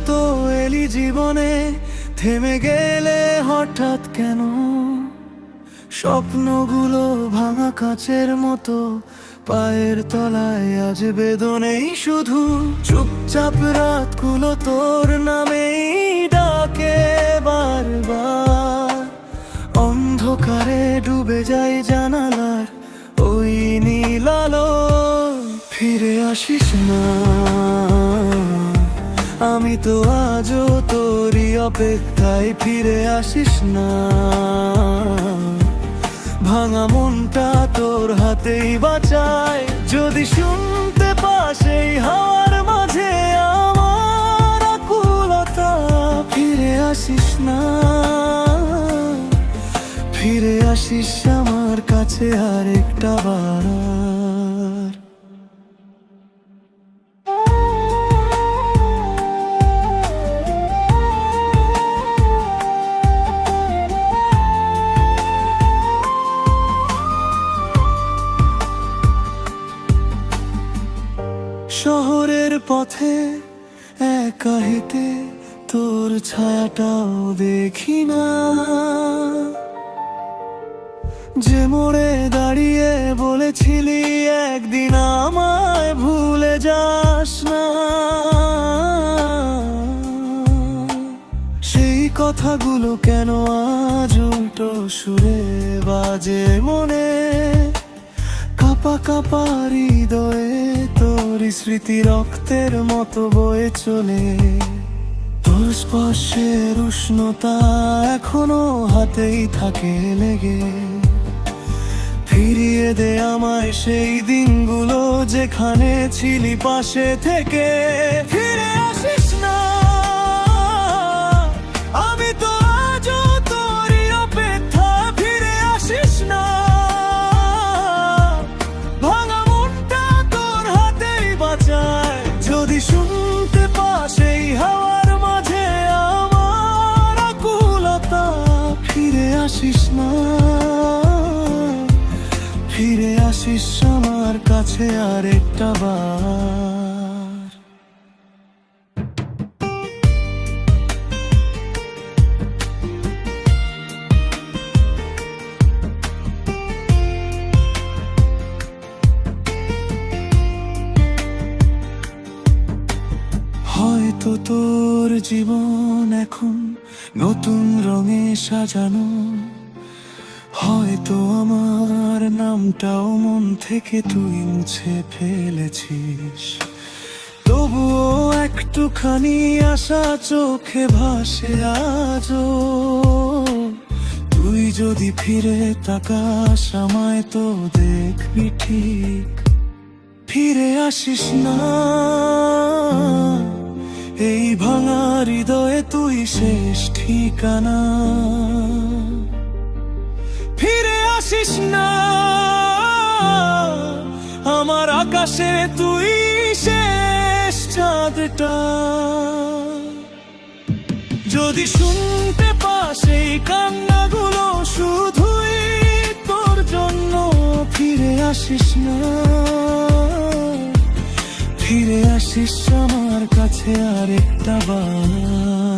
তো এলি জীবনে, থেমে গেলে হঠাৎ কেন? স্বপ্নগুলো ভাঙা কাচের মতো পায়ের তলায় আজ বেদনেই শুধু। চুপচাপ রাতগুলো তোর নামেই ডাকে বারবার। অন্ধকারে ডুবে যায় জানালার ওই নীল আলো। ফিরে আসিস না, আমি তো আজও তোরই অপেক্ষায়। ফিরে আসিস না, ভাঙা মনটা তোর হাতেই বাঁচায়। যদি শুনতে পাস এই হাওয়ার মাঝে আমার আকুলতা, ফিরে আসিস না, ফিরে আসিস আমার কাছে আরেকটা বার। শহরের পথে একা হেঁটে তোর ছায়াটাও দেখি না। যে মোড়ে দাঁড়িয়ে বলেছিলি একদিন আমায় ভুলে যাস না, সেই কথাগুলো কেন আজ উল্টো সুরে বাজে মনে। কাঁপা কাঁপা হৃদয়ে তোর স্মৃতি রক্তের মতো বয়ে চলে। তোর স্পর্শের উষ্ণতা এখনো হাতেই থাকে লেগে। ফিরিয়ে দে আমায় সেই দিনগুলো যেখানে ছিলি পাশে থেকে। ফিরে আসিস না, আমি তো আজও তোরই অপেক্ষা। ফিরে আসিস না, যদি শুনতে পাস এই হাওয়ার মাঝে আমার আকুলতা। ফিরে আসিস না, ফিরে আসিস আমার কাছে আরেকটা বার। হয়তো তোর জীবন এখন নতুন রঙে সাজানো, হয়তো আমার নামটাও মন থেকে তুই মুছে ফেলেছিস। তবুও একটুখানি আশা চোখে ভাসে আজও। তুই যদি ফিরে তাকাস আমায় তো দেখবি ঠিক। ফিরে আসিস না, এই ভাঙা হৃদয়ে তুই শেষ ঠিকানা। ফিরে আসিস না, আমার আকাশে তুই শেষ চাঁদটা। যদি শুনতে পাস এই কান্নাগুলো শুধুই তোর জন্য। ফিরে আসিস না, ফিরে আসিস আমার কাছে আরেকটা বার।